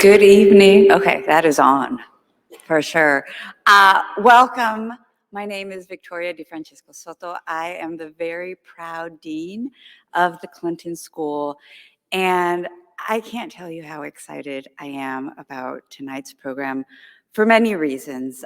Good evening. Okay, that is on for sure. Welcome. My name is Victoria DeFrancesco Soto. I am the very proud dean of the Clinton School, and I can't tell you how excited I am about tonight's program for many reasons.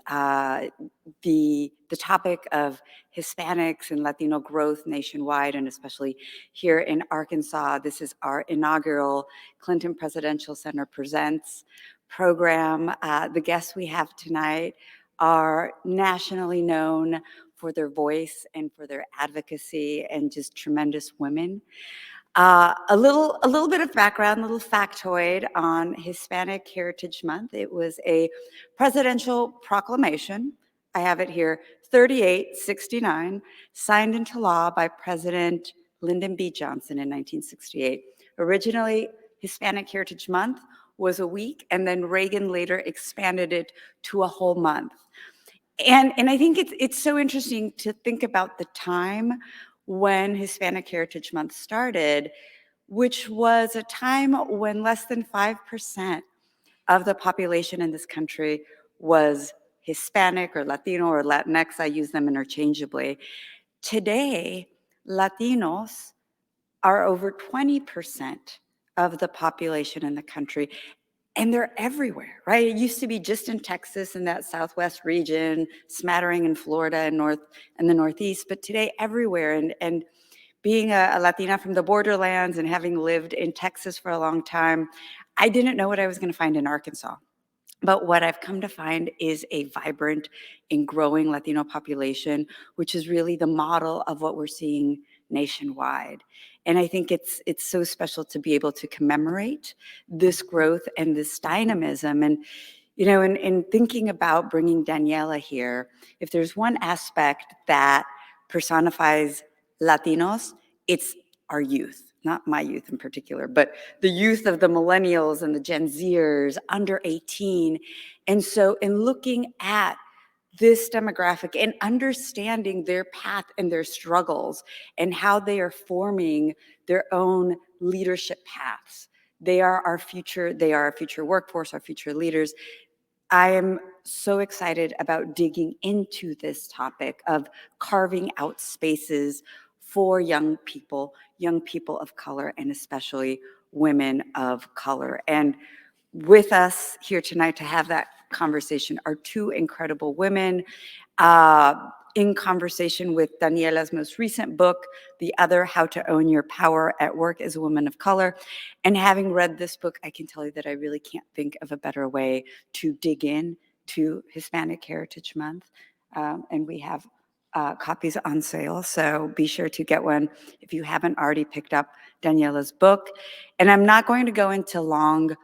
The topic of Hispanics and Latino growth nationwide, and especially here in Arkansas. This is our inaugural Clinton Presidential Center Presents program. The guests we have tonight are nationally known for their voice and for their advocacy, and just tremendous women. A little bit of background, a little factoid on Hispanic Heritage Month. It was a presidential proclamation. I have it here, 3869, signed into law by President Lyndon B. Johnson in 1968. Originally, Hispanic Heritage Month was a week, and then Reagan later expanded it to a whole month. And I think it's so interesting to think about the time when Hispanic Heritage Month started, which was a time when less than 5% of the population in this country was Hispanic or Latino or Latinx. I use them interchangeably. Today, Latinos are over 20% of the population in the country. And they're everywhere, right? It used to be just in Texas and that Southwest region, smattering in Florida and the Northeast, but today everywhere. And being a Latina from the borderlands and having lived in Texas for a long time, I didn't know what I was going to find in Arkansas. But what I've come to find is a vibrant and growing Latino population, which is really the model of what we're seeing nationwide. And I think it's so special to be able to commemorate this growth and this dynamism. And, you know, in thinking about bringing Daniela here, if there's one aspect that personifies Latinos, it's our youth. Not my youth in particular, but the youth of the millennials and the Gen Zers under 18. And so in looking at this demographic and understanding their path and their struggles and how they are forming their own leadership paths, they are our future workforce, our future leaders. I am so excited about digging into this topic of carving out spaces for young people of color, and especially women of color. And with us here tonight to have that conversation are two incredible women in conversation with Daniela's most recent book, the other, How to Own Your Power at Work as a Woman of Color. And having read this book, I can tell you that I really can't think of a better way to dig in to Hispanic Heritage Month. And we have copies on sale, so be sure to get one if you haven't already picked up Daniela's book. And I'm not going to go into long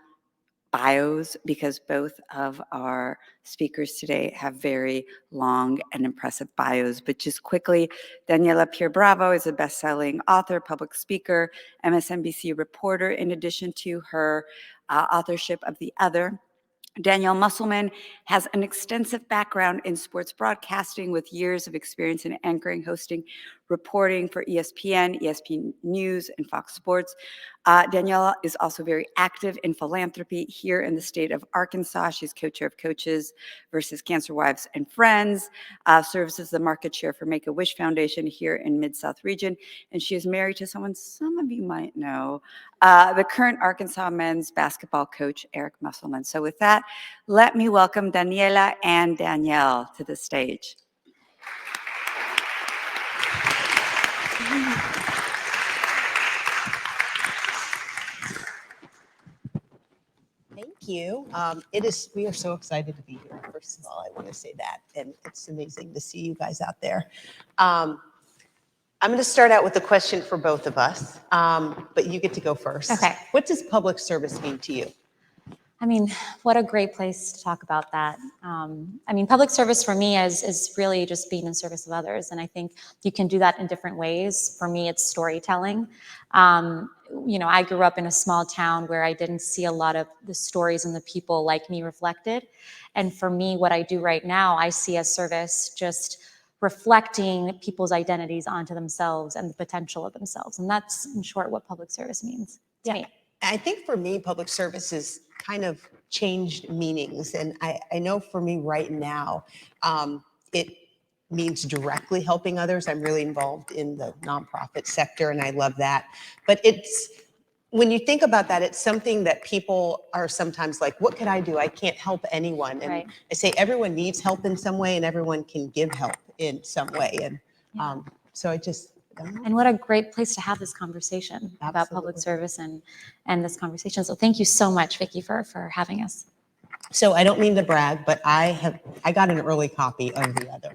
bios because both of our speakers today have very long and impressive bios. But just quickly, Daniela Pierre-Bravo is a best-selling author, public speaker, MSNBC reporter, in addition to her authorship of The Other. Danyelle Musselman has an extensive background in sports broadcasting with years of experience in anchoring, hosting, reporting for ESPN, ESPN News, and Fox Sports. Daniela is also very active in philanthropy here in the state of Arkansas. She's co-chair of Coaches versus Cancer Wives and Friends, serves as the market chair for Make-A-Wish Foundation here in Mid-South region, and she is married to someone some of you might know, the current Arkansas men's basketball coach, Eric Musselman. So with that, let me welcome Daniela and Danyelle to the stage. Thank you. We are so excited to be here. First of all, I want to say that, and it's amazing to see you guys out there. I'm going to start out with a question for both of us, but you get to go first. Okay. What does public service mean to you? I mean, what a great place to talk about that. I mean, public service for me is really just being in service of others. And I think you can do that in different ways. For me, it's storytelling. You know, I grew up in a small town where I didn't see a lot of the stories and the people like me reflected. And for me, what I do right now, I see as service just reflecting people's identities onto themselves and the potential of themselves. And that's, in short, what public service means to me. I think for me, public service has kind of changed meanings. And I know for me right now, it means directly helping others. I'm really involved in the nonprofit sector and I love that. But when you think about that, it's something that people are sometimes like, what could I do? I can't help anyone. And Right. I say everyone needs help in some way and everyone can give help in some way. And so I don't know. And what a great place to have this conversation about public Absolutely. service and this conversation. So thank you so much, Vicki, for having us. So I don't mean to brag, but I got an early copy of the other.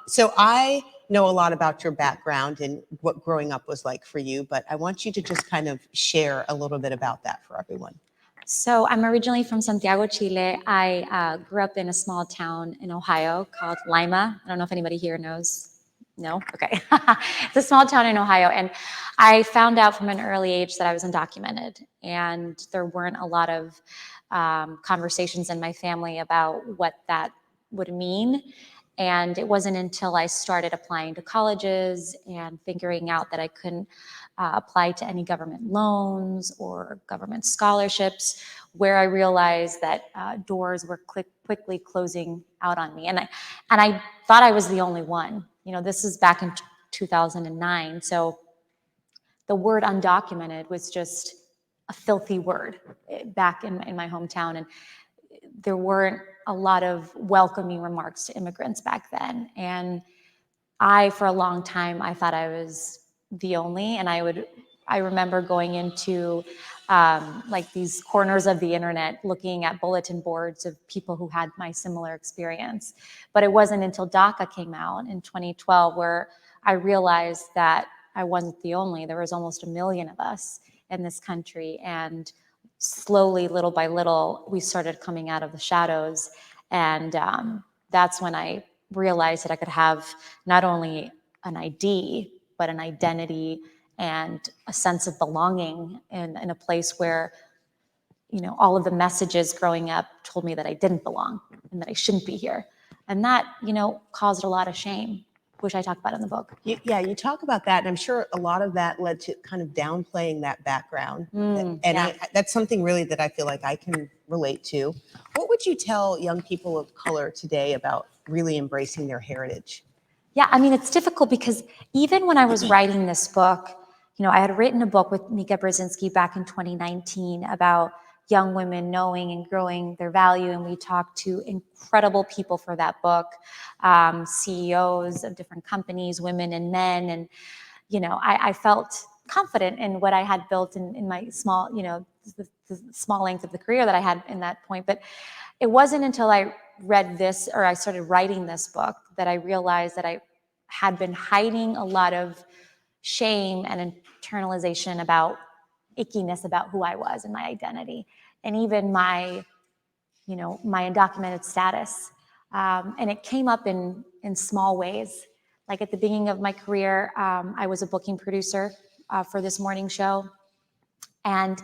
So I know a lot about your background and what growing up was like for you, but I want you to just kind of share a little bit about that for everyone. So I'm originally from Santiago, Chile. I grew up in a small town in Ohio called Lima. I don't know if anybody here knows. No? Okay. It's a small town in Ohio. And I found out from an early age that I was undocumented. And there weren't a lot of conversations in my family about what that would mean. And it wasn't until I started applying to colleges and figuring out that I couldn't apply to any government loans or government scholarships where I realized that doors were quickly closing out on me. And I thought I was the only one. You know, this is back in 2009. So the word undocumented was just a filthy word back in my hometown. And there weren't a lot of welcoming remarks to immigrants back then. And for a long time, I thought I was the only, and I remember going into like these corners of the internet, looking at bulletin boards of people who had my similar experience. But it wasn't until DACA came out in 2012 where I realized that I wasn't the only. There was almost 1 million of us in this country, and slowly, little by little, we started coming out of the shadows, and that's when I realized that I could have not only an ID, but an identity and a sense of belonging in a place where, you know, all of the messages growing up told me that I didn't belong and that I shouldn't be here. And that, you know, caused a lot of shame, which I talk about in the book. You talk about that, and I'm sure a lot of that led to kind of downplaying that background. That's something really that I feel like I can relate to. What would you tell young people of color today about really embracing their heritage? Yeah, I mean, it's difficult because even when I was writing this book, you know, I had written a book with Mika Brzezinski back in 2019 about young women knowing and growing their value. And we talked to incredible people for that book, CEOs of different companies, women and men. And, you know, I felt confident in what I had built in my small, you know, the small length of the career that I had in that point. But it wasn't until I read this or I started writing this book that I realized that I had been hiding a lot of shame and internalization about ickiness about who I was and my identity, and even my, you know, my undocumented status. And it came up in small ways. Like at the beginning of my career, I was a booking producer for this morning show. And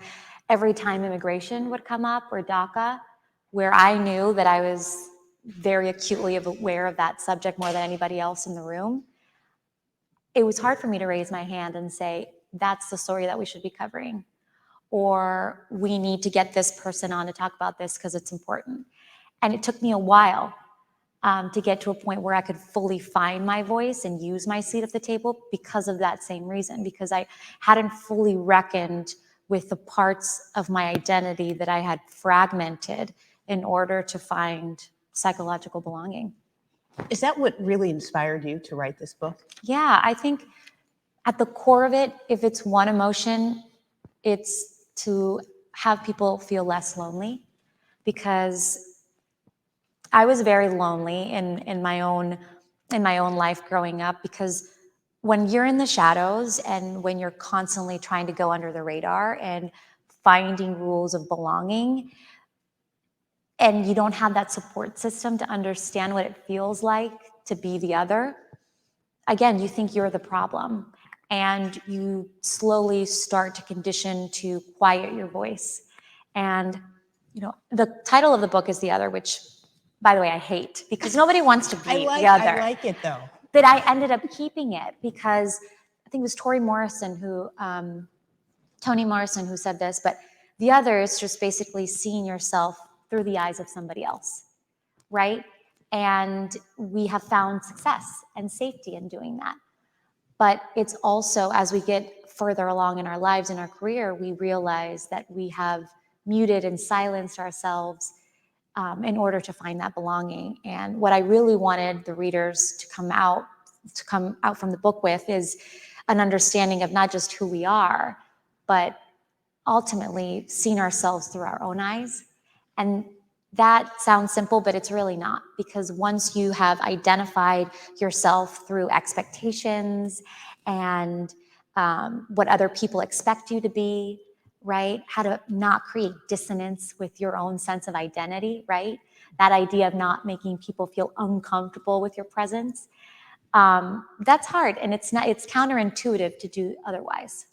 every time immigration would come up or DACA, where I knew that I was very acutely aware of that subject more than anybody else in the room, it was hard for me to raise my hand and say, that's the story that we should be covering. Or we need to get this person on to talk about this because it's important. And it took me a while to get to a point where I could fully find my voice and use my seat at the table because of that same reason, because I hadn't fully reckoned with the parts of my identity that I had fragmented in order to find psychological belonging. Is that what really inspired you to write this book? Yeah, I think at the core of it, if it's one emotion, it's to have people feel less lonely, because I was very lonely in my own life growing up, because when you're in the shadows and when you're constantly trying to go under the radar and finding rules of belonging, and you don't have that support system to understand what it feels like to be the other, again, you think you're the problem. And you slowly start to condition to quiet your voice. And, you know, the title of the book is The Other, which, by the way, I hate, because nobody wants to be the other. I like it, though. But I ended up keeping it because I think it was Toni Morrison who Toni Morrison who said this, but the other is just basically seeing yourself through the eyes of somebody else, right? And we have found success and safety in doing that. But it's also, as we get further along in our lives, in our career, we realize that we have muted and silenced ourselves in order to find that belonging. And what I really wanted the readers to come out from the book with is an understanding of not just who we are, but ultimately seeing ourselves through our own eyes. And that sounds simple, but it's really not, because once you have identified yourself through expectations and what other people expect you to be, right? How to not create dissonance with your own sense of identity, right? That idea of not making people feel uncomfortable with your presence. That's hard, and it's counterintuitive to do otherwise.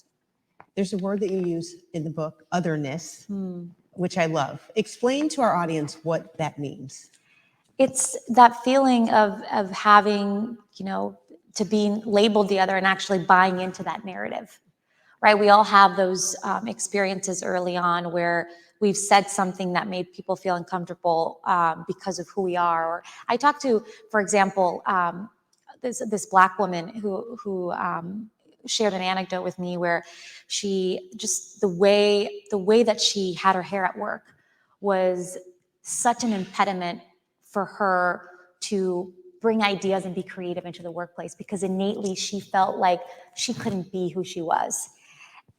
There's a word that you use in the book, otherness, which I love. Explain to our audience what that means. It's that feeling of having, to being labeled the other and actually buying into that narrative, right? We all have those experiences early on where we've said something that made people feel uncomfortable because of who we are. Or I talked to, for example, this Black woman who shared an anecdote with me where she just the way that she had her hair at work was such an impediment for her to bring ideas and be creative into the workplace, because innately she felt like she couldn't be who she was.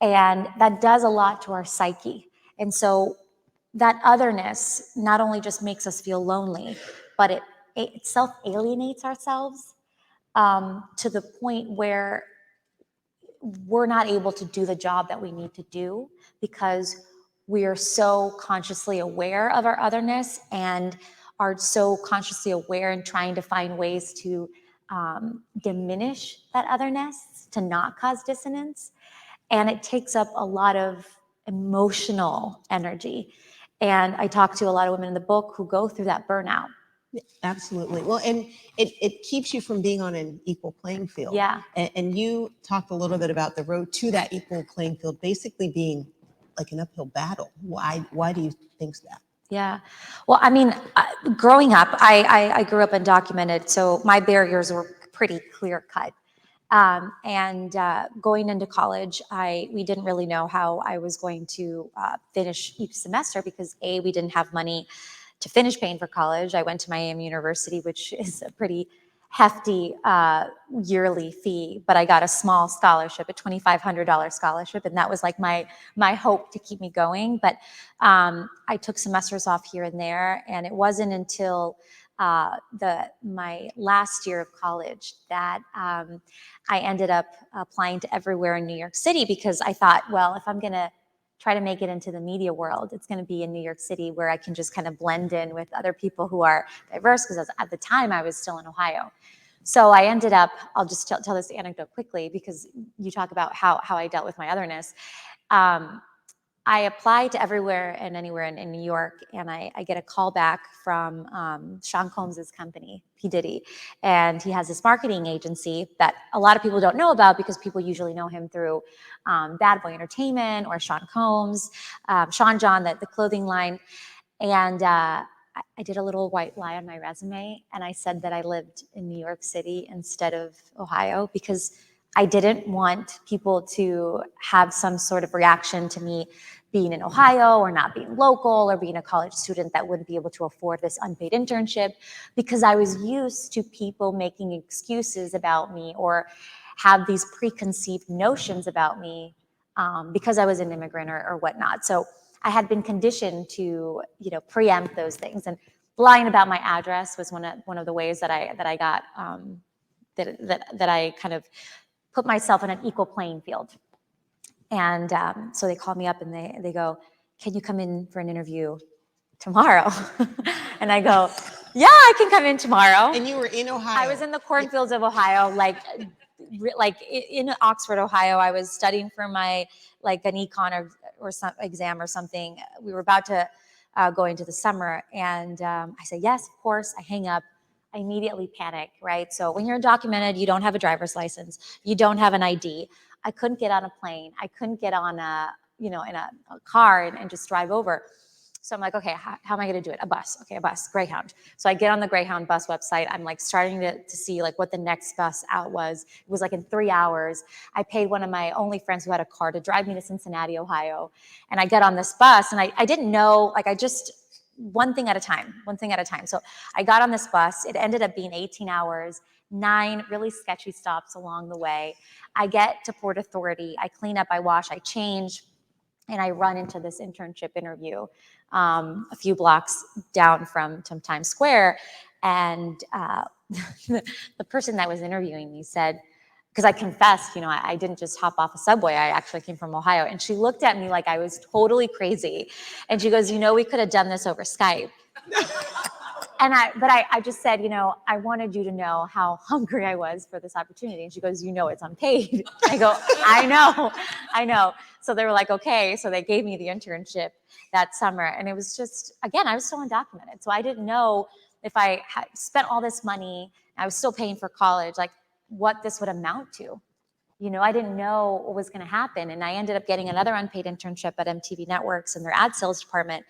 And that does a lot to our psyche. And so that otherness not only just makes us feel lonely, but it self-alienates ourselves to the point where we're not able to do the job that we need to do, because we are so consciously aware of our otherness and are so consciously aware and trying to find ways to diminish that otherness, to not cause dissonance. And it takes up a lot of emotional energy. And I talk to a lot of women in the book who go through that burnout. Absolutely. Well, and it keeps you from being on an equal playing field. Yeah. And you talked a little bit about the road to that equal playing field basically being like an uphill battle. Why do you think that? Yeah. Well, I mean, growing up, I grew up undocumented, so my barriers were pretty clear cut. And going into college, we didn't really know how I was going to finish each semester, because we didn't have money to finish paying for college. I went to Miami University, which is a pretty hefty yearly fee, but I got a small scholarship, a $2,500 scholarship, and that was like my hope to keep me going. But I took semesters off here and there, and it wasn't until my last year of college that I ended up applying to everywhere in New York City, because I thought, well, if I'm going to try to make it into the media world, it's going to be in New York City, where I can just kind of blend in with other people who are diverse, because at the time I was still in Ohio. So I ended up, I'll just tell this anecdote quickly, because you talk about how I dealt with my otherness. I applied to everywhere and anywhere in New York, and I get a call back from Sean Combs' company, P. Diddy, and he has this marketing agency that a lot of people don't know about, because people usually know him through Bad Boy Entertainment or Sean Combs, Sean John, the clothing line. And I did a little white lie on my resume, and I said that I lived in New York City instead of Ohio, because I didn't want people to have some sort of reaction to me being in Ohio or not being local or being a college student that wouldn't be able to afford this unpaid internship, because I was used to people making excuses about me or have these preconceived notions about me because I was an immigrant or whatnot. So I had been conditioned to, preempt those things. And lying about my address was one of the ways that I got that I kind of put myself in an equal playing field. And so they called me up and they go, "Can you come in for an interview tomorrow?" And I go, "Yeah, I can come in tomorrow." And you were in Ohio. I was in the cornfields of Ohio, like in Oxford, Ohio. I was studying for my an econ or some exam or something. We were about to go into the summer, and I said, "Yes, of course." I hang up. I immediately panic, right? So when you're undocumented, you don't have a driver's license, you don't have an ID. I couldn't get on a plane. I couldn't get on in a car and just drive over. So I'm like, okay, how am I going to do it? A bus. Okay, a bus, Greyhound. So I get on the Greyhound bus website. I'm like starting to see like what the next bus out was. It was like in 3 hours. I paid one of my only friends who had a car to drive me to Cincinnati, Ohio. And I get on this bus and I didn't know, like I just, one thing at a time. So I got on this bus. It ended up being 18 hours, 9 really sketchy stops along the way. I get to Port Authority. I clean up, I wash, I change, and I run into this internship interview a few blocks down from Times Square. And the person that was interviewing me said, because I confessed, I didn't just hop off a subway. I actually came from Ohio. And she looked at me like I was totally crazy. And she goes, we could have done this over Skype. But I just said, I wanted you to know how hungry I was for this opportunity. And she goes, it's unpaid. I go, I know. So they were like, okay. So they gave me the internship that summer. And it was just, again, I was still undocumented. So I didn't know if I had spent all this money, I was still paying for college, like what this would amount to. I didn't know what was going to happen. And I ended up getting another unpaid internship at MTV Networks in their ad sales department.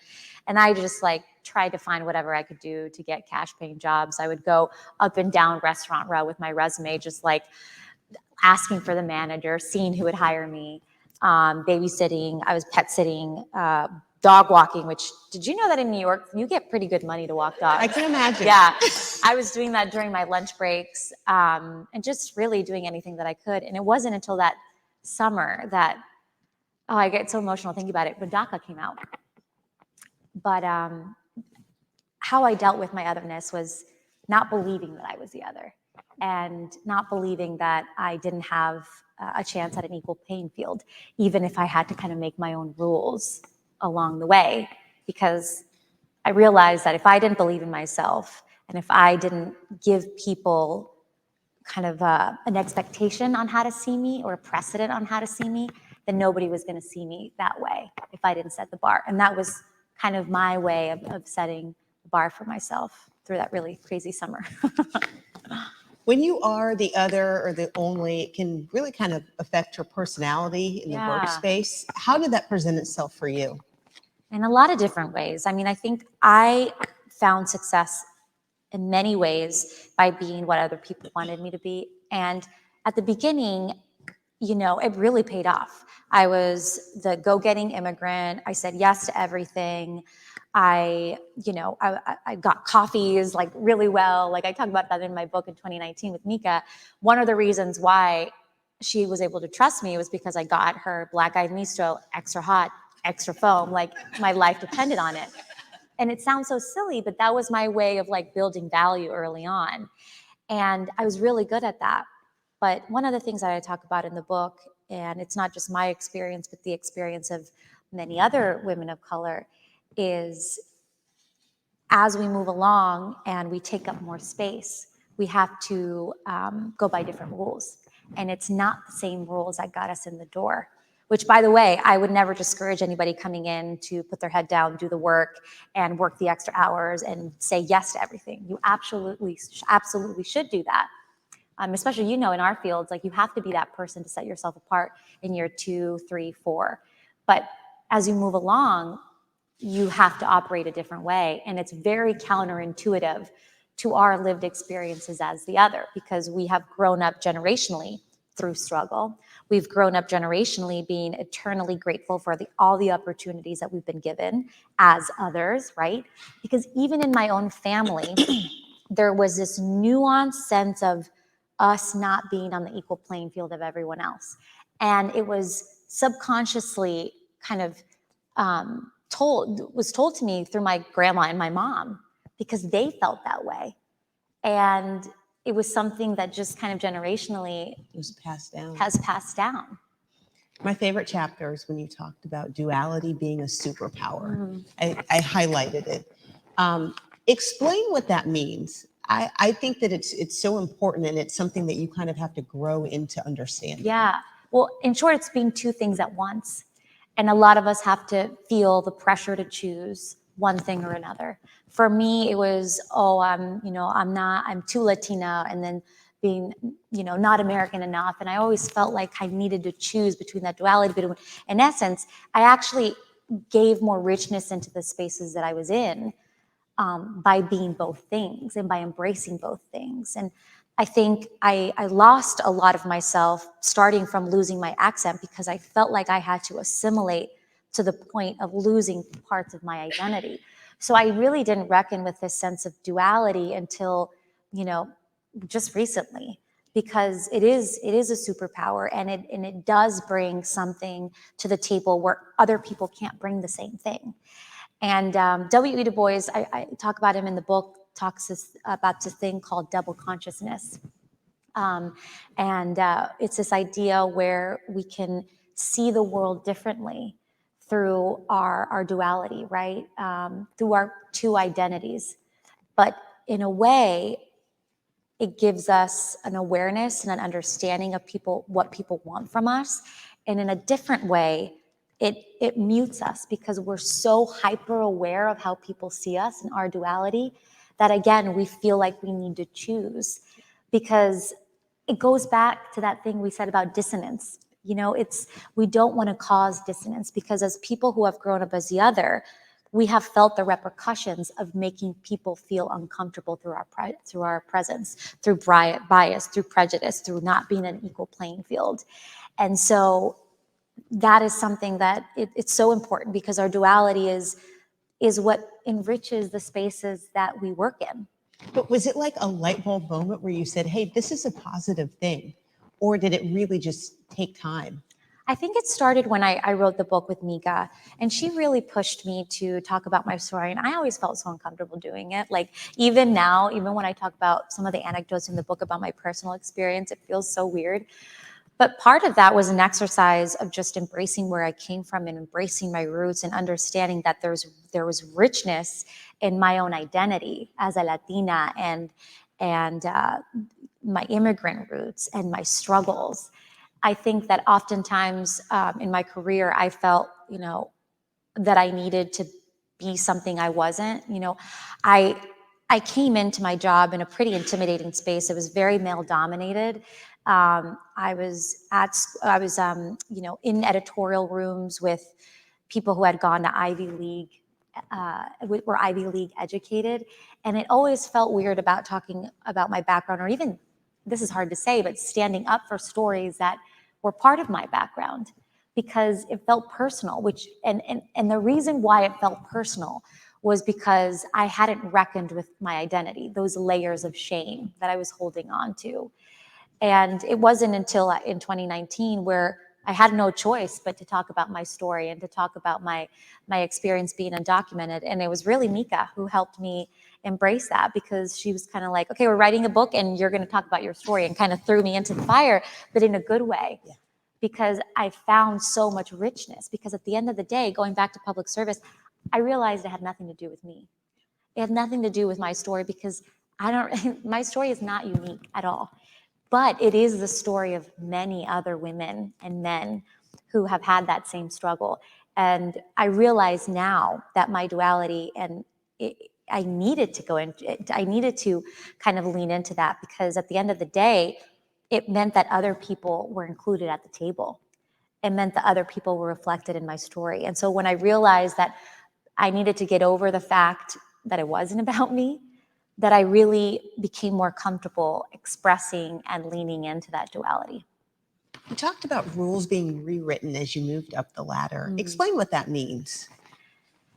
And I just tried to find whatever I could do to get cash paying jobs. I would go up and down Restaurant Row with my resume, just asking for the manager, seeing who would hire me, babysitting. I was pet sitting, dog walking, which, did you know that in New York, you get pretty good money to walk dogs? I can imagine. Yeah. I was doing that during my lunch breaks, and just really doing anything that I could. And it wasn't until that summer that, I get so emotional thinking about it, when DACA came out. But how I dealt with my otherness was not believing that I was the other, and not believing that I didn't have a chance at an equal playing field, even if I had to kind of make my own rules along the way, because I realized that if I didn't believe in myself, and if I didn't give people kind of an expectation on how to see me, or a precedent on how to see me, then nobody was going to see me that way if I didn't set the bar. And that was kind of my way of setting the bar for myself through that really crazy summer. When you are the other or the only, it can really kind of affect your personality in the workspace. How did that present itself for you? In a lot of different ways. I mean, I think I found success in many ways by being what other people wanted me to be. And at the beginning, it really paid off. I was the go-getting immigrant. I said yes to everything. I got coffees really well. I talk about that in my book in 2019 with Mika. One of the reasons why she was able to trust me was because I got her black-eyed misto, extra hot, extra foam, my life depended on it. And it sounds so silly, but that was my way of building value early on. And I was really good at that. But one of the things that I talk about in the book, and it's not just my experience, but the experience of many other women of color, is as we move along and we take up more space, we have to go by different rules. And it's not the same rules that got us in the door. Which, by the way, I would never discourage anybody coming in to put their head down, do the work, and work the extra hours and say yes to everything. You absolutely should do that. Especially, in our fields, you have to be that person to set yourself apart in year 2, 3, 4. But as you move along, you have to operate a different way. And it's very counterintuitive to our lived experiences as the other, because we have grown up generationally through struggle. We've grown up generationally being eternally grateful for all the opportunities that we've been given as others, right? Because even in my own family, there was this nuanced sense of us not being on the equal playing field of everyone else. And it was subconsciously kind of told to me through my grandma and my mom, because they felt that way. And it was something that just kind of generationally has passed down. My favorite chapter is when you talked about duality being a superpower. I highlighted it. Explain what that means. I think that it's so important, and it's something that you kind of have to grow into understanding. Yeah. Well, in short, it's being two things at once. And a lot of us have to feel the pressure to choose one thing or another. For me, it was, I'm too Latina, and then being, not American enough. And I always felt like I needed to choose between that duality. But in essence, I actually gave more richness into the spaces that I was in by being both things and by embracing both things. And I think I lost a lot of myself starting from losing my accent because I felt like I had to assimilate to the point of losing parts of my identity. So I really didn't reckon with this sense of duality until, just recently, because it is a superpower, and it does bring something to the table where other people can't bring the same thing. And W.E. Du Bois, I talk about him in the book, talks about this thing called double consciousness. And it's this idea where we can see the world differently through our duality, right? Through our two identities. But in a way, it gives us an awareness and an understanding of what people want from us. And in a different way, it mutes us because we're so hyper aware of how people see us in our duality that, again, we feel like we need to choose, because it goes back to that thing we said about dissonance. We don't want to cause dissonance, because as people who have grown up as the other, we have felt the repercussions of making people feel uncomfortable through our presence, through bias, through prejudice, through not being an equal playing field. And so that is something that it's so important, because our duality is what enriches the spaces that we work in. But was it like a light bulb moment where you said, hey, this is a positive thing? Or did it really just take time? I think it started when I wrote the book with Mika, and she really pushed me to talk about my story. And I always felt so uncomfortable doing it. Like, even now, even when I talk about some of the anecdotes in the book about my personal experience, it feels so weird. But part of that was an exercise of just embracing where I came from and embracing my roots and understanding that there was richness in my own identity as a Latina and my immigrant roots and my struggles. I think that oftentimes in my career, I felt, that I needed to be something I wasn't. I came into my job in a pretty intimidating space. It was very male dominated. I was in editorial rooms with people who had gone to Ivy League, were Ivy League educated. And it always felt weird about talking about my background, or even, this is hard to say, but standing up for stories that were part of my background, because it felt personal, and the reason why it felt personal was because I hadn't reckoned with my identity, those layers of shame that I was holding on to. And it wasn't until in 2019 where I had no choice but to talk about my story and to talk about my experience being undocumented. And it was really Mika who helped me embrace that, because she was kind of like, okay, we're writing a book and you're going to talk about your story, and kind of threw me into the fire, but in a good way. Yeah. Because I found so much richness. Because at the end of the day, going back to public service, I realized it had nothing to do with me. It had nothing to do with my story, because my story is not unique at all. But it is the story of many other women and men who have had that same struggle. And I realize now that my duality, I needed to kind of lean into that, because at the end of the day, it meant that other people were included at the table. It meant that other people were reflected in my story. And so when I realized that I needed to get over the fact that it wasn't about me, that I really became more comfortable expressing and leaning into that duality. You talked about rules being rewritten as you moved up the ladder. Mm-hmm. Explain what that means.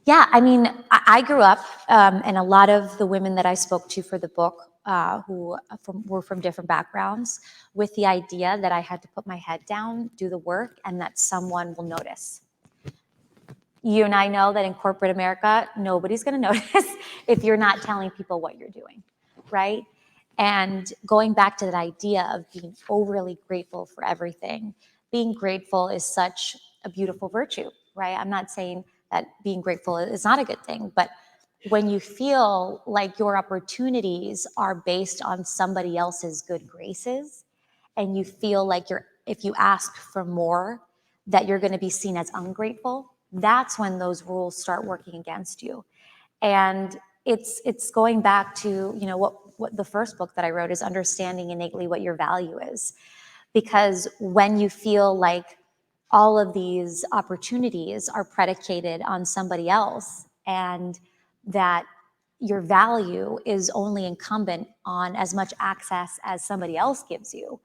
Yeah, I mean, I grew up, and a lot of the women that I spoke to for the book who were from different backgrounds, with the idea that I had to put my head down, do the work, and that someone will notice. You and I know that in corporate America, nobody's going to notice if you're not telling people what you're doing, right? And going back to that idea of being overly grateful for everything, being grateful is such a beautiful virtue, right? I'm not saying that being grateful is not a good thing, but when you feel like your opportunities are based on somebody else's good graces, and you feel like if you ask for more, that you're going to be seen as ungrateful, that's when those rules start working against you. And it's going back to, what the first book that I wrote is understanding innately what your value is. Because when you feel like all of these opportunities are predicated on somebody else, and that your value is only incumbent on as much access as somebody else gives you,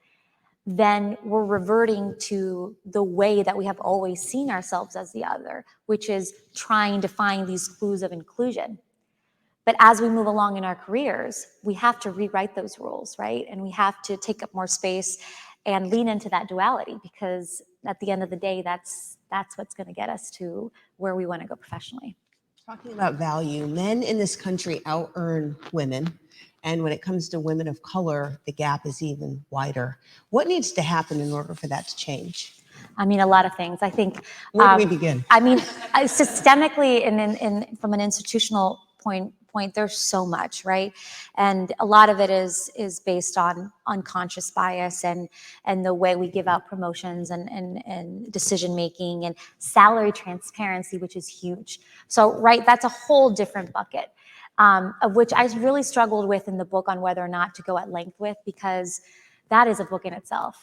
then we're reverting to the way that we have always seen ourselves as the other, which is trying to find these clues of inclusion. But as we move along in our careers, we have to rewrite those rules, right? And we have to take up more space and lean into that duality, because at the end of the day, that's what's going to get us to where we want to go professionally. Talking about value, men in this country out-earn women. And when it comes to women of color, the gap is even wider. What needs to happen in order for that to change? I mean, a lot of things. I think. Where do we begin? I mean, systemically and from an institutional point, there's so much, right? And a lot of it is based on unconscious bias and the way we give out promotions and decision making and salary transparency, which is huge. So, right, that's a whole different bucket. Of which I really struggled with in the book on whether or not to go at length with, because that is a book in itself.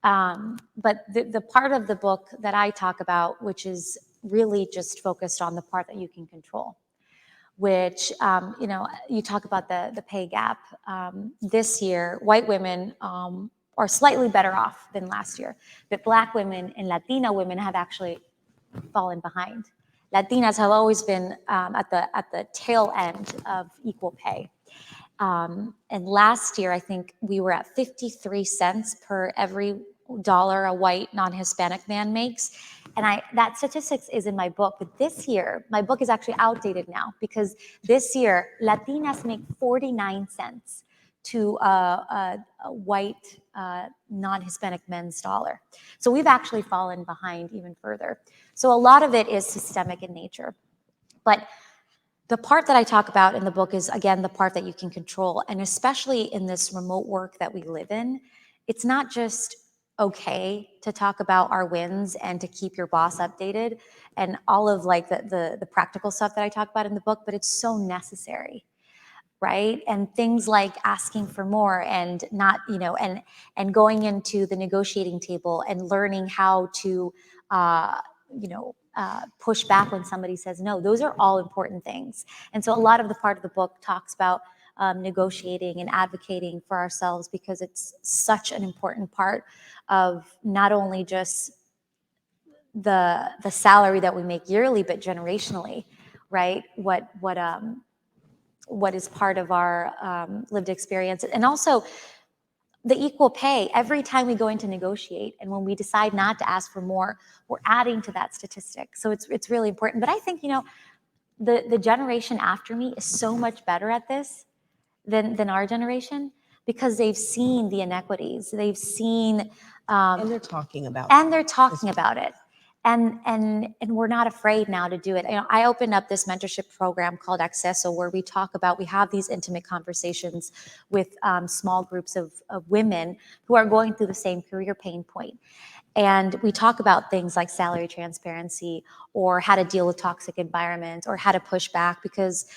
But the part of the book that I talk about, which is really just focused on the part that you can control, which, you talk about the pay gap. This year, white women are slightly better off than last year, but Black women and Latina women have actually fallen behind. Latinas have always been at the tail end of equal pay. And last year, I think we were at 53 cents per every dollar a white non-Hispanic man makes. And that statistics is in my book, but this year, my book is actually outdated now, because this year, Latinas make 49 cents to a white non-Hispanic men's dollar. So we've actually fallen behind even further. So a lot of it is systemic in nature. But the part that I talk about in the book is, again, the part that you can control. And especially in this remote work that we live in, it's not just okay to talk about our wins and to keep your boss updated and all of like the practical stuff that I talk about in the book, but it's so necessary. Right? And things like asking for more and not, and going into the negotiating table and learning how to, push back when somebody says no. Those are all important things. And so a lot of the part of the book talks about negotiating and advocating for ourselves, because it's such an important part of not only just the salary that we make yearly, but generationally, right? What is part of our lived experience. And also the equal pay. Every time we go in to negotiate and when we decide not to ask for more, we're adding to that statistic. So it's really important. But I think, the generation after me is so much better at this than our generation, because they've seen the inequities. They've seen... and they're talking about it. And we're not afraid now to do it. I opened up this mentorship program called Acceso, where we have these intimate conversations with small groups of women who are going through the same career pain point. And we talk about things like salary transparency, or how to deal with toxic environments, or how to push back. Because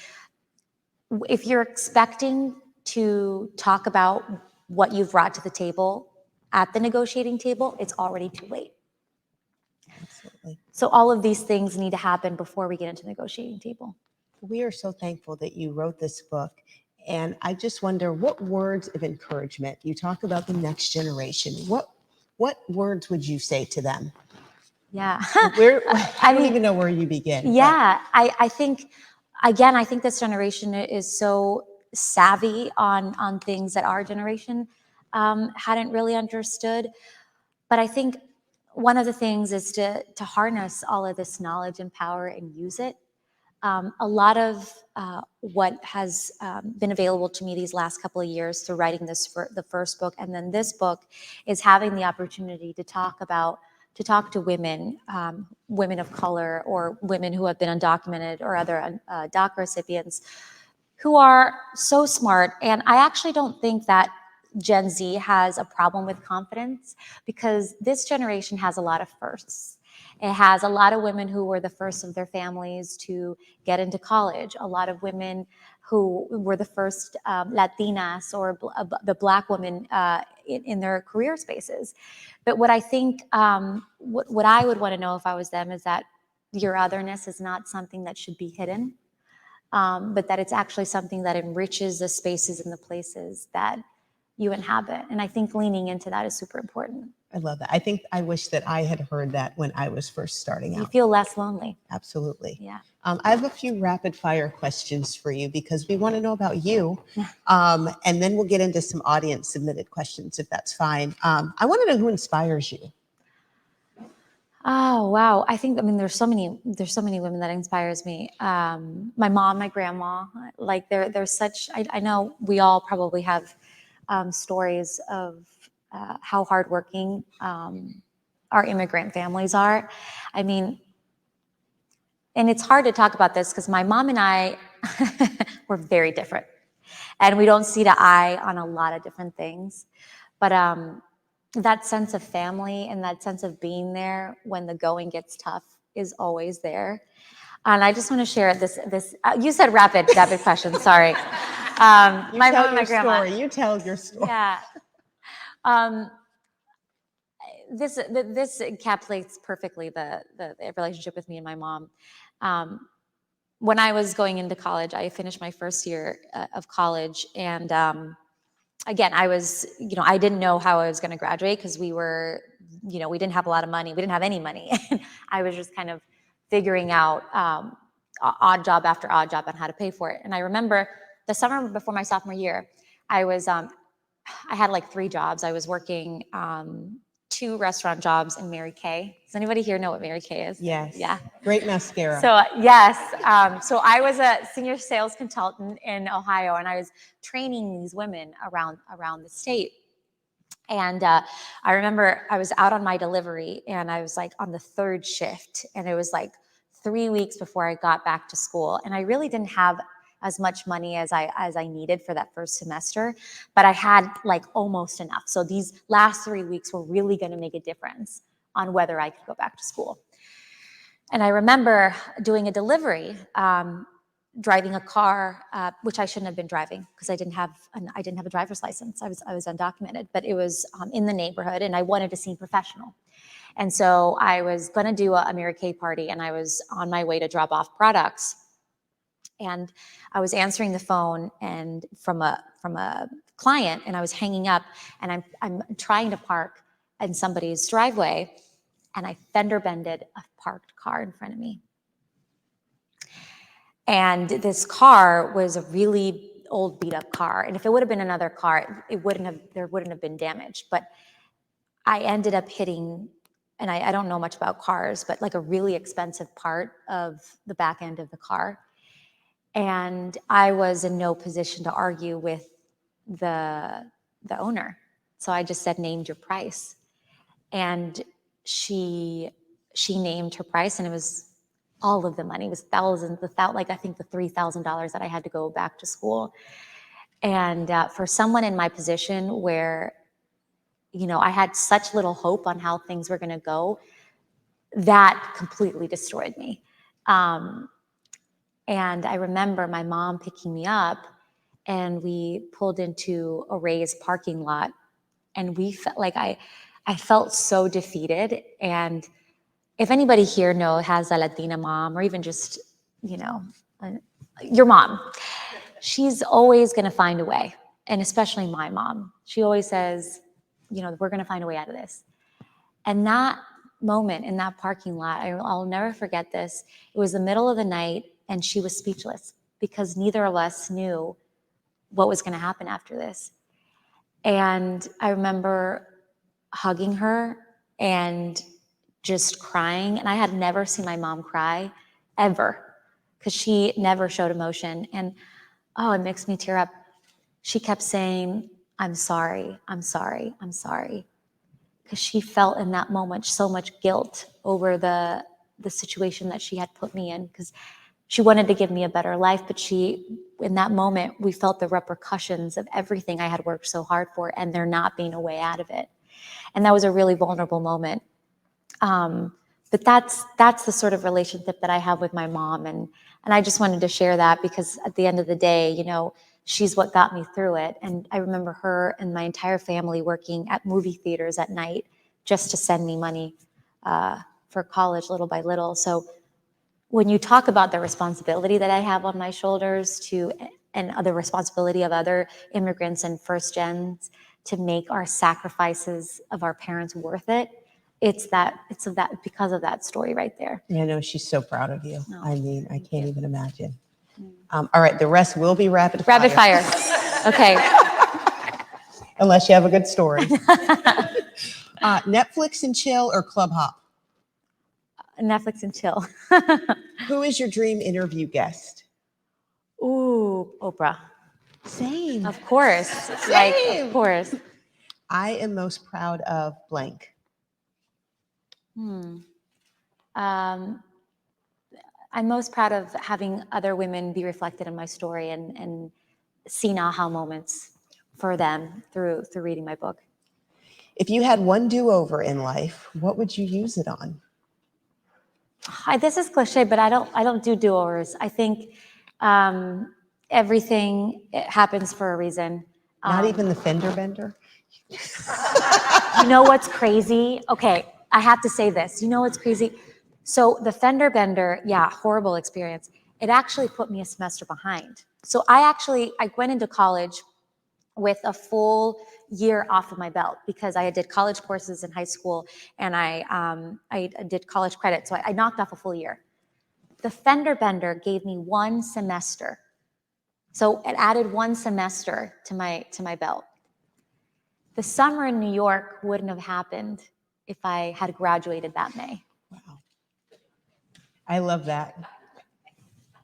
if you're expecting to talk about what you've brought to the table at the negotiating table, it's already too late. Absolutely. So all of these things need to happen before we get into the negotiating table. We are so thankful that you wrote this book. And I just wonder, what words of encouragement, you talk about the next generation, what words would you say to them? Yeah. I don't even know where you begin. Yeah, I think, again, I think this generation is so savvy on things that our generation hadn't really understood. But I think one of the things is to harness all of this knowledge and power and use it. A lot of what has been available to me these last couple of years through writing the first book and then this book is having the opportunity to talk to women, women of color, or women who have been undocumented, or other DACA recipients, who are so smart. And I actually don't think that Gen Z has a problem with confidence, because this generation has a lot of firsts. It has a lot of women who were the first of their families to get into college, a lot of women who were the first Latinas or the Black women in their career spaces. But what I think, what I would want to know if I was them is that your otherness is not something that should be hidden, but that it's actually something that enriches the spaces and the places that you inhabit. And I think leaning into that is super important. I love that. I wish that I had heard that when I was first starting You out. feel less lonely. Absolutely. Yeah. I have a few rapid fire questions for you because we want to know about you. And then we'll get into some audience submitted questions if that's fine. I want to know who inspires you. Oh, wow. I mean, there's so many women that inspires me. My mom, my grandma, like there's such, I know we all probably have stories of how hardworking our immigrant families are. I mean, and it's hard to talk about this because my mom and I were very different, and we don't see the eye on a lot of different things. But that sense of family and that sense of being there when the going gets tough is always there. And I just want to share this. You said rapid questions. Sorry. My mom and my grandma. You tell your story. Yeah. This encapsulates perfectly the relationship with me and my mom. When I was going into college, I finished my first year of college, and again, I was, I didn't know how I was going to graduate because we were, we didn't have a lot of money. We didn't have any money. I was just kind of figuring out odd job after odd job on how to pay for it. And I remember the summer before my sophomore year, I had like 3 jobs. I was working 2 restaurant jobs in Mary Kay. Does anybody here know what Mary Kay is? Yes. Yeah. Great mascara. So yes. So I was a senior sales consultant in Ohio, and I was training these women around the state. And I remember I was out on my delivery, and I was like on the 3rd shift, and it was like 3 weeks before I got back to school, and I really didn't have as much money as I needed for that first semester, but I had like almost enough. So these last 3 weeks were really going to make a difference on whether I could go back to school. And I remember doing a delivery, driving a car, which I shouldn't have been driving because I didn't have a driver's license. I was undocumented, but it was in the neighborhood, and I wanted to seem professional. And so I was going to do a Mary Kay party, and I was on my way to drop off products. And I was answering the phone and from a client, and I was hanging up, and I'm trying to park in somebody's driveway, and I fender bended a parked car in front of me. And this car was a really old beat up car. And if it would have been another car, there wouldn't have been damage. But I ended up hitting, and I don't know much about cars, but like a really expensive part of the back end of the car. And I was in no position to argue with the owner. So I just said, named your price. And she named her price, and it was all of the money. It was thousands, like I think the $3,000 that I had to go back to school. And for someone in my position where, I had such little hope on how things were going to go, that completely destroyed me. And I remember my mom picking me up, and we pulled into a raised parking lot, and we felt like I felt so defeated. And if anybody here has a Latina mom, or even just, your mom, she's always going to find a way. And especially my mom, she always says, we're going to find a way out of this. And that moment in that parking lot, I'll never forget this. It was the middle of the night, and she was speechless because neither of us knew what was going to happen after this. And I remember hugging her and just crying. And I had never seen my mom cry ever because she never showed emotion. And it makes me tear up. She kept saying, I'm sorry, I'm sorry, I'm sorry. Because she felt in that moment so much guilt over the situation that she had put me in, because she wanted to give me a better life, but in that moment, we felt the repercussions of everything I had worked so hard for, and there not being a way out of it. And that was a really vulnerable moment but that's the sort of relationship that I have with my mom, and I just wanted to share that because at the end of the day, you know, she's what got me through it. And I remember her and my entire family working at movie theaters at night just to send me money for college, little by little. So when you talk about the responsibility that I have on my shoulders and the responsibility of other immigrants and first gens to make our sacrifices of our parents worth it, it's because of that story right there. I know she's so proud of you. No, I mean, I can't you. even imagine. All right, the rest will be rapid fire. Rapid fire. Okay. Unless you have a good story. Netflix and chill or club hop? Netflix and chill. Who is your dream interview guest? Ooh, Oprah. Same. Of course. Same. Like, of course. I am most proud of blank. I'm most proud of having other women be reflected in my story and seen aha moments for them through reading my book. If you had one do-over in life, what would you use it on? This is cliche, but I don't do do-overs. I think everything happens for a reason. Not even the fender bender? You know what's crazy? Okay, I have to say this. You know what's crazy? So the fender bender, yeah, horrible experience. It actually put me a semester behind. So I went into college with a full year off of my belt because I did college courses in high school and I did college credit. So I knocked off a full year. The fender bender gave me 1 semester. So it added 1 semester to my belt. The summer in New York wouldn't have happened if I had graduated that May. Wow. I love that.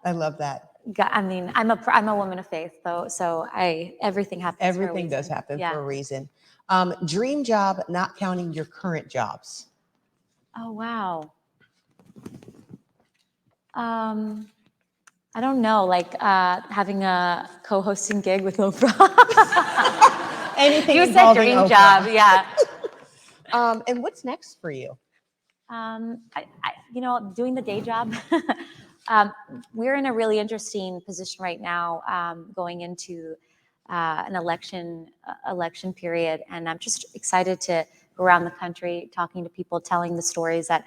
I love that. I mean, I'm a woman of faith, though, so everything happens. Everything does happen for a reason. Dream job, not counting your current jobs. Oh wow. I don't know, like having a co-hosting gig with Oprah. Anything You said involving dream Oprah. job, yeah. And what's next for you? Doing the day job. We're in a really interesting position right now, going into an election period, and I'm just excited to go around the country, talking to people, telling the stories that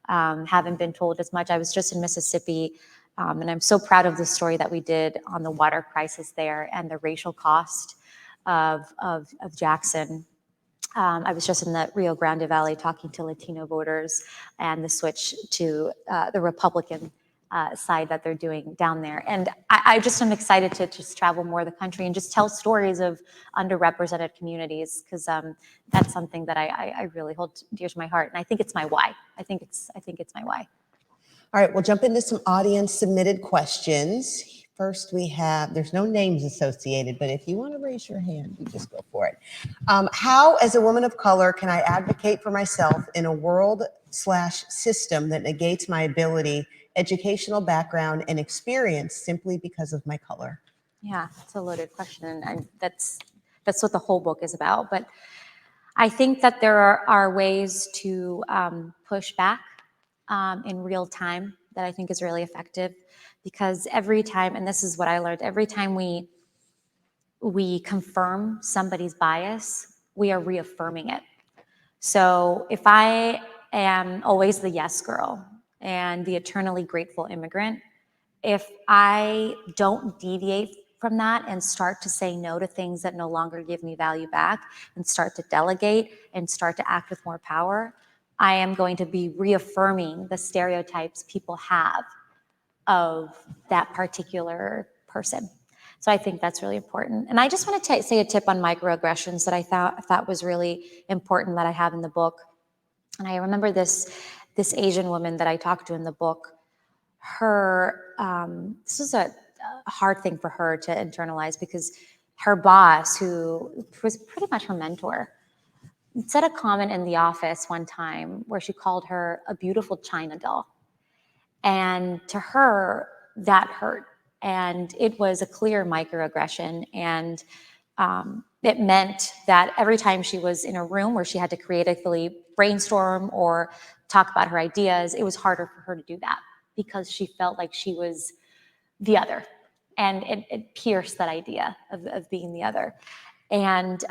haven't been told as much. I was just in Mississippi, and I'm so proud of the story that we did on the water crisis there and the racial cost of Jackson. I was just in the Rio Grande Valley talking to Latino voters and the switch to the Republican side that they're doing down there. And I just am excited to just travel more of the country and just tell stories of underrepresented communities because that's something that I really hold dear to my heart. And I think it's my why. I think it's my why. All right, we'll jump into some audience submitted questions. First, we have, there's no names associated, but if you want to raise your hand, you just go for it. How, as a woman of color, can I advocate for myself in a world/system that negates my ability, educational background, and experience simply because of my color? Yeah, it's a loaded question, and that's what the whole book is about. But I think that there are ways to push back in real time that I think is really effective. Because every time, and this is what I learned, every time we confirm somebody's bias, we are reaffirming it. So if I am always the yes girl and the eternally grateful immigrant, if I don't deviate from that and start to say no to things that no longer give me value back and start to delegate and start to act with more power, I am going to be reaffirming the stereotypes people have of that particular person. So I think that's really important. And I just want to say a tip on microaggressions that I thought was really important that I have in the book. And I remember this Asian woman that I talked to in the book. This was a hard thing for her to internalize because her boss, who was pretty much her mentor, said a comment in the office one time where she called her a beautiful China doll. And to her, that hurt. And it was a clear microaggression. And it meant that every time she was in a room where she had to creatively brainstorm or talk about her ideas, it was harder for her to do that because she felt like she was the other. And it pierced that idea of being the other. And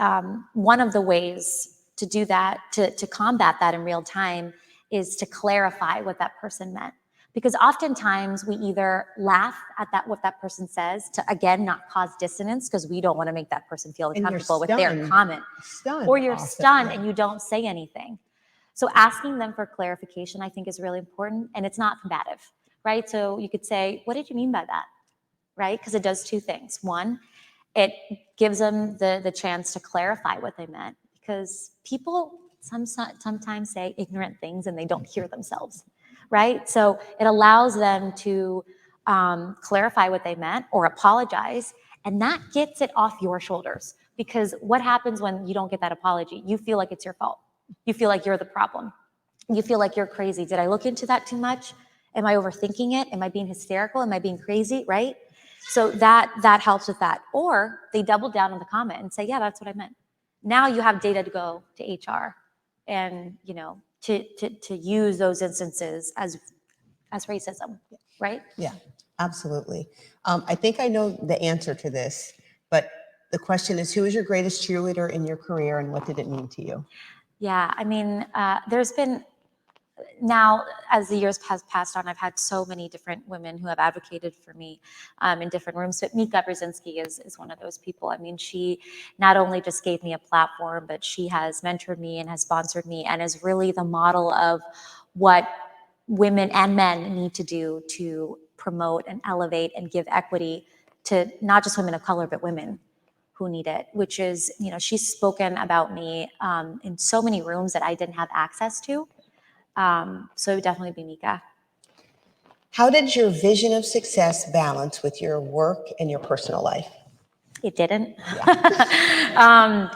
one of the ways to do that, to combat that in real time, is to clarify what that person meant. Because oftentimes we either laugh at what that person says to, again, not cause dissonance because we don't want to make that person feel uncomfortable with their comment. Or you're stunned and you don't say anything. So asking them for clarification, I think, is really important, and it's not combative, right? So you could say, what did you mean by that, right? Because it does two things. One, it gives them the chance to clarify what they meant, because people sometimes say ignorant things and they don't hear themselves, right? So it allows them to clarify what they meant or apologize, and that gets it off your shoulders. Because what happens when you don't get that apology? You feel like it's your fault. You feel like you're the problem. You feel like you're crazy. Did I look into that too much? Am I overthinking it? Am I being hysterical? Am I being crazy? Right? So that helps with that. Or they double down on the comment and say, yeah, that's what I meant. Now you have data to go to HR and, to use those instances as racism, right? Yeah, absolutely. I think I know the answer to this, but the question is, who is your greatest cheerleader in your career and what did it mean to you? Yeah, I mean, there's been, now as the years have passed on, I've had so many different women who have advocated for me in different rooms, but Mika Brzezinski is one of those people. I mean, she not only just gave me a platform, but she has mentored me and has sponsored me and is really the model of what women and men need to do to promote and elevate and give equity to not just women of color, but women who need it, which is, she's spoken about me in so many rooms that I didn't have access to. So it would definitely be Mika. How did your vision of success balance with your work and your personal life? It didn't. Yeah.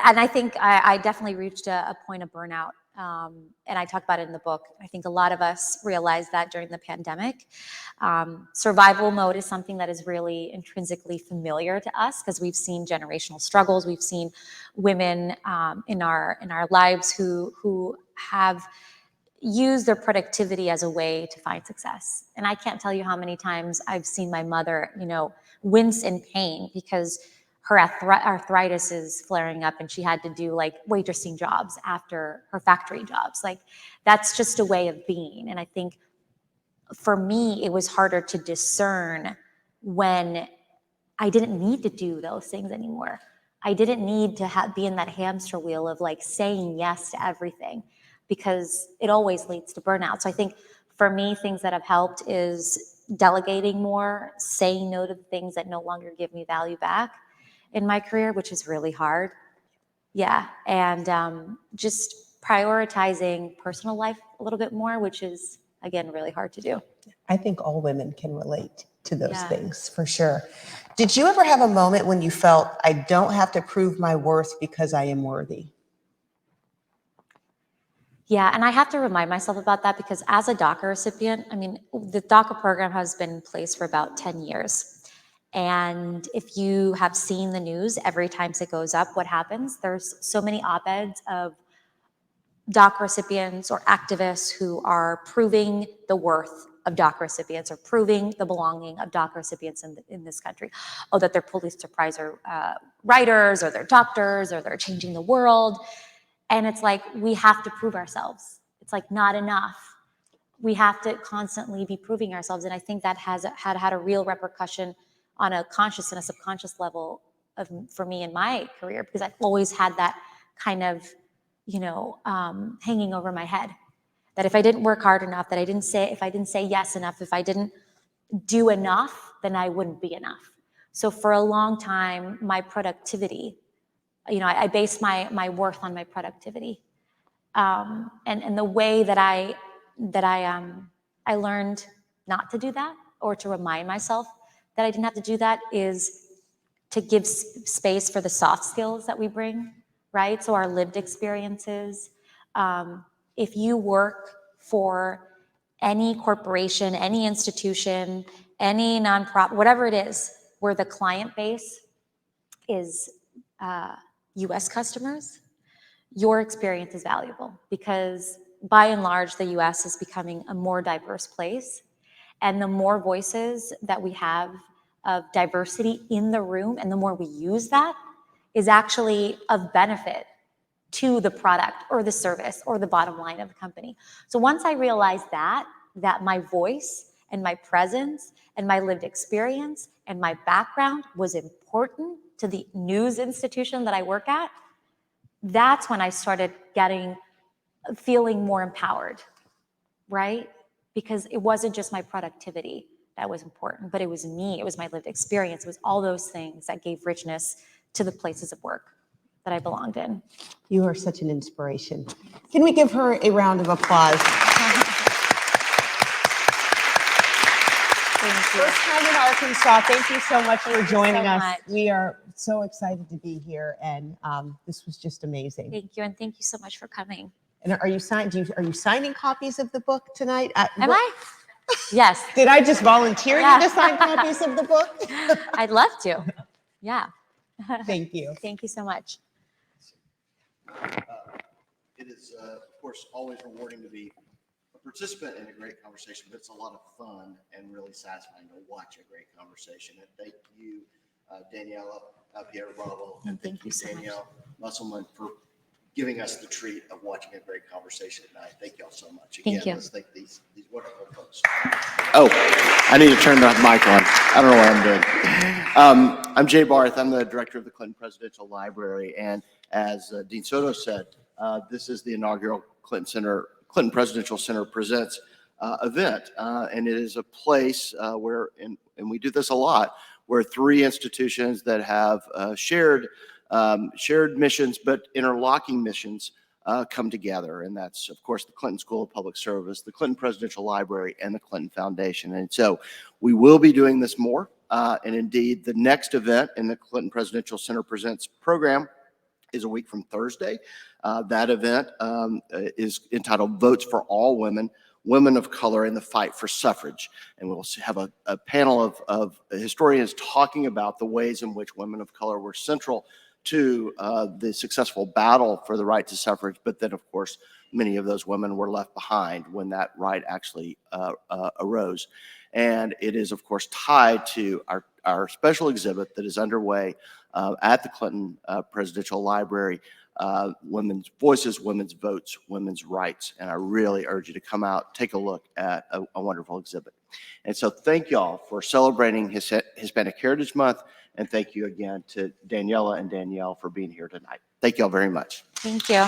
And I think I definitely reached a point of burnout. And I talk about it in the book. I think a lot of us realized that during the pandemic. Survival mode is something that is really intrinsically familiar to us because we've seen generational struggles. We've seen women in our lives who have use their productivity as a way to find success. And I can't tell you how many times I've seen my mother, wince in pain because her arthritis is flaring up and she had to do like waitressing jobs after her factory jobs. Like that's just a way of being. And I think for me, it was harder to discern when I didn't need to do those things anymore. I didn't need to be in that hamster wheel of like saying yes to everything, because it always leads to burnout. So I think for me, things that have helped is delegating more, saying no to the things that no longer give me value back in my career, which is really hard. Yeah, and just prioritizing personal life a little bit more, which is, again, really hard to do. I think all women can relate to those things for sure. Did you ever have a moment when you felt, I don't have to prove my worth because I am worthy? Yeah, and I have to remind myself about that because as a DACA recipient, I mean, the DACA program has been in place for about 10 years. And if you have seen the news, every time it goes up, what happens? There's so many op-eds of DACA recipients or activists who are proving the worth of DACA recipients or proving the belonging of DACA recipients in this country. Oh, that they're Pulitzer Prize writers or they're doctors or they're changing the world. And it's like, we have to prove ourselves. It's like not enough. We have to constantly be proving ourselves. And I think that has had a real repercussion on a conscious and a subconscious level for me in my career, because I've always had that kind of, hanging over my head. That if I didn't work hard enough, if I didn't say yes enough, if I didn't do enough, then I wouldn't be enough. So for a long time, my productivity, I base my worth on my productivity, and the way that I learned not to do that, or to remind myself that I didn't have to do that, is to give space for the soft skills that we bring, right? So our lived experiences. If you work for any corporation, any institution, any nonprofit, whatever it is, where the client base is US customers, your experience is valuable because by and large, the US is becoming a more diverse place. And the more voices that we have of diversity in the room and the more we use that is actually of benefit to the product or the service or the bottom line of the company. So once I realized that my voice and my presence and my lived experience and my background was important to the news institution that I work at, that's when I started feeling more empowered, right? Because it wasn't just my productivity that was important, but it was me, it was my lived experience, it was all those things that gave richness to the places of work that I belonged in. You are such an inspiration. Can we give her a round of applause? Thank you. First time in Arkansas. Thank you so much for joining so us. much. We are so excited to be here, and this was just amazing. Thank you, and thank you so much for coming. And are you signing copies of the book tonight? Am I? Yes. Did I just volunteer Yeah. you to sign copies of the book? I'd love to. Yeah. Thank you. Thank you so much. It is, of course, always rewarding to be a participant in a great conversation, but it's a lot of fun and really satisfying to watch a great conversation. And thank you, Daniela Pierre-Bravo, and thank you, so much. Danyelle Musselman, for giving us the treat of watching a great conversation tonight. Thank you all so much. Again, Thank you. let's thank these wonderful folks. Oh, I need to turn the mic on. I don't know what I'm doing. I'm Jay Barth. I'm the director of the Clinton Presidential Library. And as Dean Soto said, this is the inaugural Clinton Presidential Center Presents event. And it is a place where, and we do this a lot, where three institutions that have shared missions, but interlocking missions come together. And that's, of course, the Clinton School of Public Service, the Clinton Presidential Library, and the Clinton Foundation. And so we will be doing this more. And indeed, the next event in the Clinton Presidential Center Presents program is a week from Thursday. That event is entitled Votes for All Women, Women of Color in the Fight for Suffrage. And we'll have a panel of historians talking about the ways in which women of color were central to the successful battle for the right to suffrage, but then, of course, many of those women were left behind when that right actually arose. And it is, of course, tied to our special exhibit that is underway at the Clinton Presidential Library, Women's Voices, Women's Votes, Women's Rights. And I really urge you to come out, take a look at a wonderful exhibit. And so thank y'all for celebrating Hispanic Heritage Month. And thank you again to Daniela and Danielle for being here tonight. Thank you all very much. Thank you.